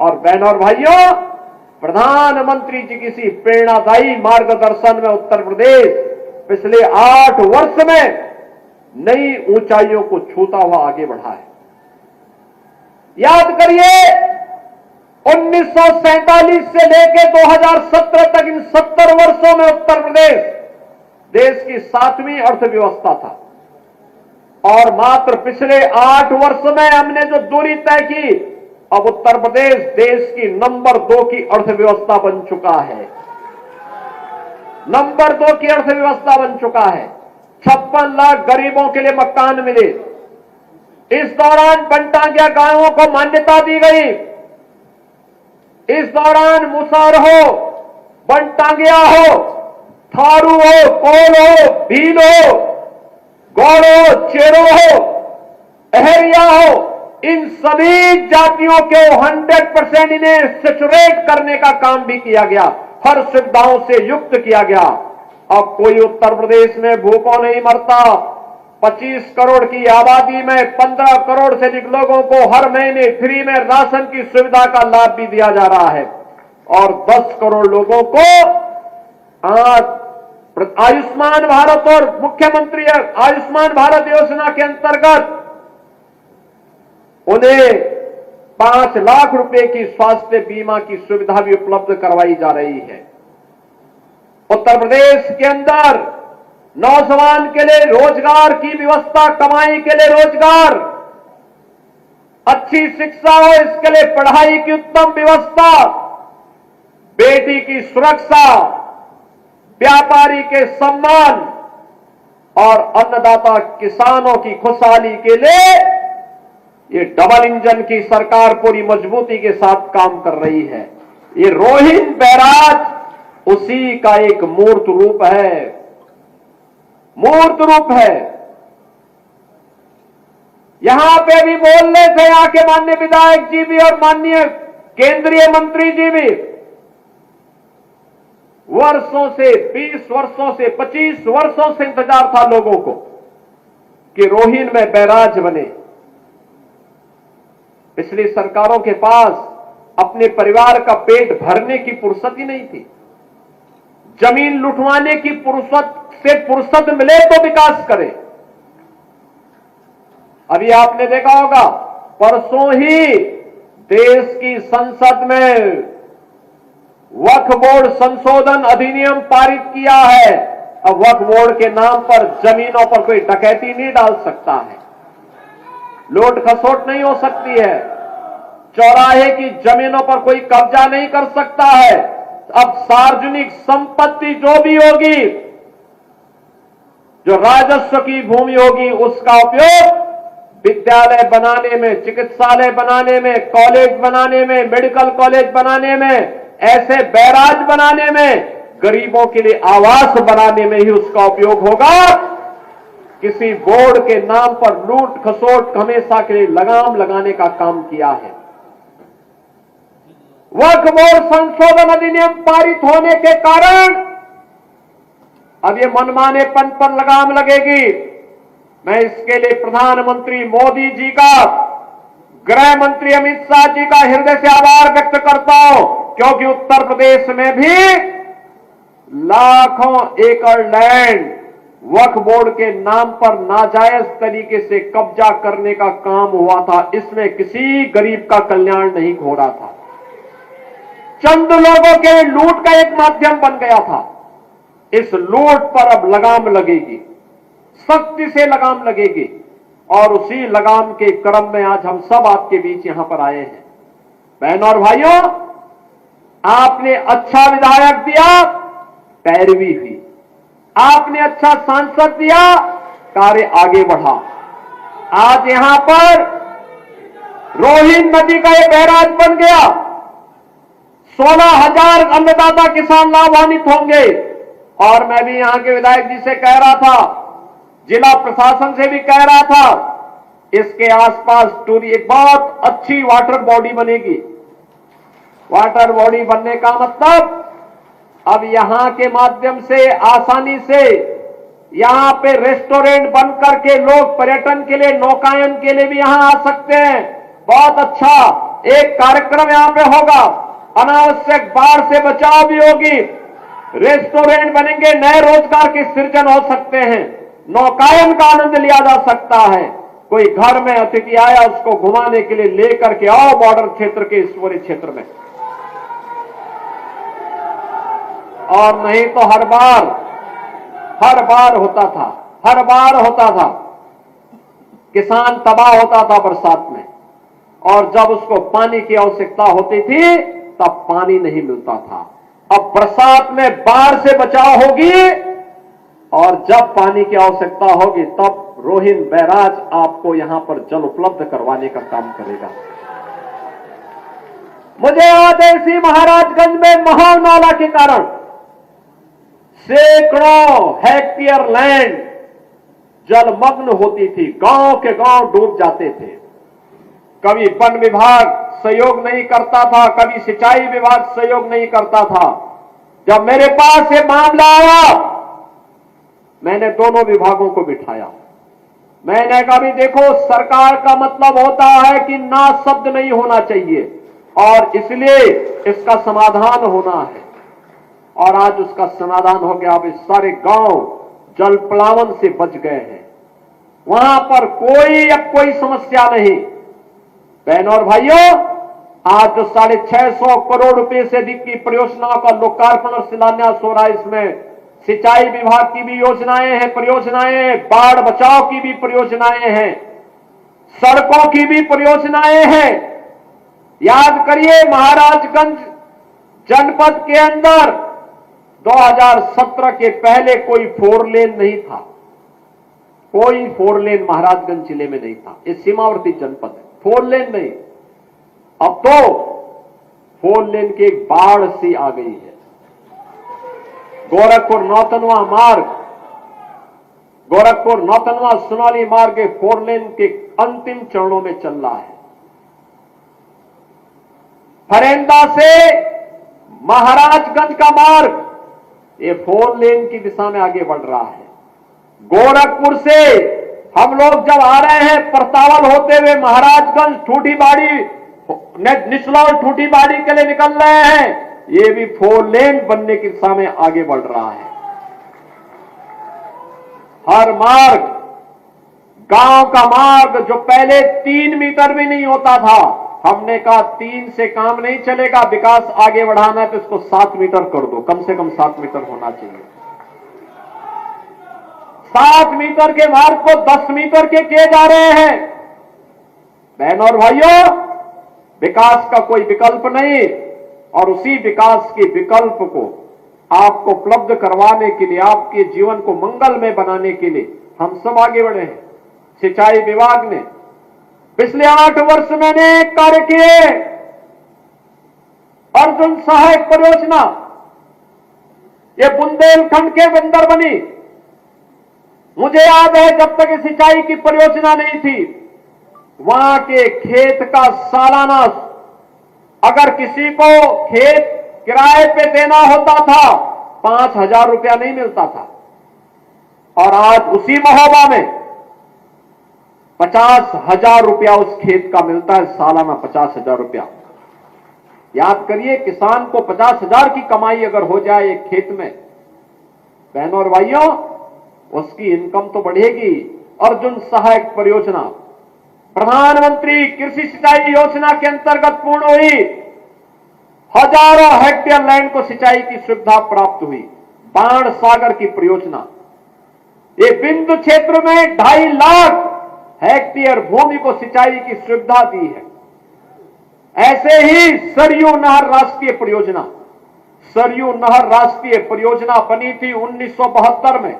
और बहनों और भाइयों, प्रधानमंत्री जी किसी प्रेरणादायी मार्गदर्शन में उत्तर प्रदेश पिछले 8 वर्ष में नई ऊंचाइयों को छूता हुआ आगे बढ़ा है। याद करिए, 1947 से लेकर 2017 तक इन 70 वर्षों में उत्तर प्रदेश देश की 7वीं अर्थव्यवस्था था और मात्र पिछले 8 वर्ष में हमने जो दूरी तय की, अब उत्तर प्रदेश देश की नंबर 2 की अर्थव्यवस्था बन चुका है। नंबर 2 की अर्थव्यवस्था बन चुका है। 56 लाख गरीबों के लिए मकान मिले। इस दौरान बनटांगिया गांवों को मान्यता दी गई। इस दौरान मुसहर हो, बनटांगिया हो, थारू हो, कोल हो, भील हो, गौड़ हो, चेरो हो, अहरिया हो, इन सभी जातियों को 100% इन्हें सेचुरेट करने का काम भी किया गया, हर सुविधाओं से युक्त किया गया। अब कोई उत्तर प्रदेश में भूखों नहीं मरता। 25 करोड़ की आबादी में 15 करोड़ से अधिक लोगों को हर महीने फ्री में राशन की सुविधा का लाभ भी दिया जा रहा है और 10 करोड़ लोगों को आज आयुष्मान भारत और मुख्यमंत्री आयुष्मान भारत योजना के अंतर्गत उन्हें 5 लाख रुपए की स्वास्थ्य बीमा की सुविधा भी उपलब्ध करवाई जा रही है। उत्तर प्रदेश के अंदर नौजवान के लिए रोजगार की व्यवस्था, कमाई के लिए रोजगार, अच्छी शिक्षा हो इसके लिए पढ़ाई की उत्तम व्यवस्था, बेटी की सुरक्षा, व्यापारी के सम्मान और अन्नदाता किसानों की खुशहाली के लिए ये डबल इंजन की सरकार पूरी मजबूती के साथ काम कर रही है। ये रोहिन बैराज उसी का एक मूर्त रूप है, मूर्त रूप है। यहां पे भी बोल रहे थे यहां के माननीय विधायक जी भी और माननीय केंद्रीय मंत्री जी भी, वर्षों से 20 वर्षों से 25 वर्षों से इंतजार था लोगों को कि रोहिन में बैराज बने। पिछली सरकारों के पास अपने परिवार का पेट भरने की फुर्सत ही नहीं थी। जमीन लुटवाने की फुर्सत मिले तो विकास करे। अभी आपने देखा होगा, परसों ही देश की संसद में वक्फ बोर्ड संशोधन अधिनियम पारित किया है। अब वक्फ बोर्ड के नाम पर जमीनों पर कोई डकैती नहीं डाल सकता है, लूट खसोट नहीं हो सकती है, चौराहे की जमीनों पर कोई कब्जा नहीं कर सकता है। अब सार्वजनिक संपत्ति जो भी होगी, जो राजस्व की भूमि होगी, उसका उपयोग विद्यालय बनाने में, चिकित्सालय बनाने में, कॉलेज बनाने में, मेडिकल कॉलेज बनाने में, ऐसे बैराज बनाने में, गरीबों के लिए आवास बनाने में ही उसका उपयोग होगा। किसी बोर्ड के नाम पर लूट खसोट हमेशा के लिए लगाम लगाने का काम किया है। वक्फ बोर्ड संशोधन अधिनियम पारित होने के कारण अब ये मनमानेपन पर लगाम लगेगी। मैं इसके लिए प्रधानमंत्री मोदी जी का, गृह मंत्री अमित शाह जी का हृदय से आभार व्यक्त करता हूं, क्योंकि उत्तर प्रदेश में भी लाखों एकड़ लैंड वक्फ बोर्ड के नाम पर नाजायज तरीके से कब्जा करने का काम हुआ था। इसमें किसी गरीब का कल्याण नहीं हो रहा था, चंद लोगों के लूट का एक माध्यम बन गया था। इस लूट पर अब लगाम लगेगी, सख्ती से लगाम लगेगी और उसी लगाम के क्रम में आज हम सब आपके बीच यहां पर आए हैं। बहनों और भाइयों, आपने अच्छा विधायक दिया, पैरवी हुई। आपने अच्छा सांसद दिया, कार्य आगे बढ़ा। आज यहां पर रोहिन नदी का एक बैराज बन गया। 16,000 अन्नदाता किसान लाभान्वित होंगे। और मैं भी यहां के विधायक जी से कह रहा था, जिला प्रशासन से भी कह रहा था, इसके आसपास टूरी एक बहुत अच्छी वाटर बॉडी बनेगी। वाटर बॉडी बनने का मतलब अब यहां के माध्यम से आसानी से यहां पे रेस्टोरेंट बन करके लोग पर्यटन के लिए, नौकायन के लिए भी यहां आ सकते हैं। बहुत अच्छा एक कार्यक्रम यहां पे होगा, अनावश्यक बाढ़ से बचाव भी होगी, रेस्टोरेंट बनेंगे, नए रोजगार के सृजन हो सकते हैं, नौकायन का आनंद लिया जा सकता है। कोई घर में अतिथि आया, उसको घुमाने के लिए लेकर के आओ बॉर्डर क्षेत्र के ईश्वरी क्षेत्र में। और नहीं तो हर बार होता था किसान तबाह होता था बरसात में, और जब उसको पानी की आवश्यकता होती थी तब पानी नहीं मिलता था। अब बरसात में बाढ़ से बचाव होगी, और जब पानी की आवश्यकता होगी तब रोहिन बैराज आपको यहां पर जल उपलब्ध करवाने का काम करेगा। मुझे याद है इसी महाराजगंज में महाव नाला के कारण सैकड़ों हेक्टेयर लैंड जलमग्न होती थी, गांव के गांव डूब जाते थे। कभी वन विभाग सहयोग नहीं करता था, कभी सिंचाई विभाग सहयोग नहीं करता था। जब मेरे पास ये मामला आया, मैंने दोनों विभागों को बिठाया। मैंने कहा भी देखो, सरकार का मतलब होता है कि ना शब्द नहीं होना चाहिए, और इसलिए इसका समाधान होना है। और आज उसका समाधान हो गया। अब इस सारे गांव जल प्लावन से बच गए हैं, वहां पर कोई समस्या नहीं। बहनों और भाइयों, आज जो 650 करोड़ रुपए से अधिक की परियोजनाओं का लोकार्पण और शिलान्यास हो रहा है, इसमें सिंचाई विभाग की भी योजनाएं हैं, परियोजनाएं, बाढ़ बचाव की भी परियोजनाएं हैं, सड़कों की भी परियोजनाएं हैं। याद करिए, महाराजगंज जनपद के अंदर 2017 के पहले कोई 4 लेन नहीं था, कोई 4 लेन महाराजगंज जिले में नहीं था। ये सीमावर्ती जनपद है, 4 लेन नहीं। अब तो 4 लेन की एक बाढ़ सी आ गई है। गोरखपुर नौतनवा सुनौली मार्ग 4 लेन के अंतिम चरणों में चल रहा है। फरेंदा से महाराजगंज का मार्ग ये 4 लेन की दिशा में आगे बढ़ रहा है। गोरखपुर से हम लोग जब आ रहे हैं, परतावल होते हुए महाराजगंज ठूठीबाड़ी, निचलौल ठूठीबाड़ी के लिए निकल रहे हैं, ये भी 4 लेन बनने की दिशा में आगे बढ़ रहा है। हर मार्ग, गांव का मार्ग जो पहले 3 मीटर भी नहीं होता था, हमने कहा 3 से काम नहीं चलेगा, विकास आगे बढ़ाना है तो इसको 7 मीटर कर दो, कम से कम 7 मीटर होना चाहिए। 7 मीटर के मार्ग को 10 मीटर के किए जा रहे हैं। बहनों और भाइयों, विकास का कोई विकल्प नहीं, और उसी विकास के विकल्प को आपको उपलब्ध करवाने के लिए, आपके जीवन को मंगलमय बनाने के लिए हम सब आगे बढ़े हैं। सिंचाई विभाग ने पिछले 8 वर्ष में अनेक कार्य किए। अर्जुन सहायक परियोजना, ये बुंदेलखंड के अंदर बनी। मुझे याद है, जब तक सिंचाई की परियोजना नहीं थी, वहां के खेत का सालाना, अगर किसी को खेत किराए पे देना होता था, 5,000 रुपया नहीं मिलता था। और आज उसी महोबा में 50,000 रुपया उस खेत का मिलता है, सालाना 50,000 रुपया। याद करिए, किसान को 50,000 की कमाई अगर हो जाए एक खेत में, बहनों और भाइयों, उसकी इनकम तो बढ़ेगी। अर्जुन सहायक परियोजना प्रधानमंत्री कृषि सिंचाई योजना के अंतर्गत पूर्ण हुई। हजारों हेक्टेयर लैंड को सिंचाई की सुविधा प्राप्त हुई। बाण सागर की परियोजना, ये बिंदु क्षेत्र में 2.5 लाख हेक्टेयर भूमि को सिंचाई की सुविधा दी है। ऐसे ही सरयू नहर राष्ट्रीय परियोजना, सरयू नहर राष्ट्रीय परियोजना बनी थी 1972 में।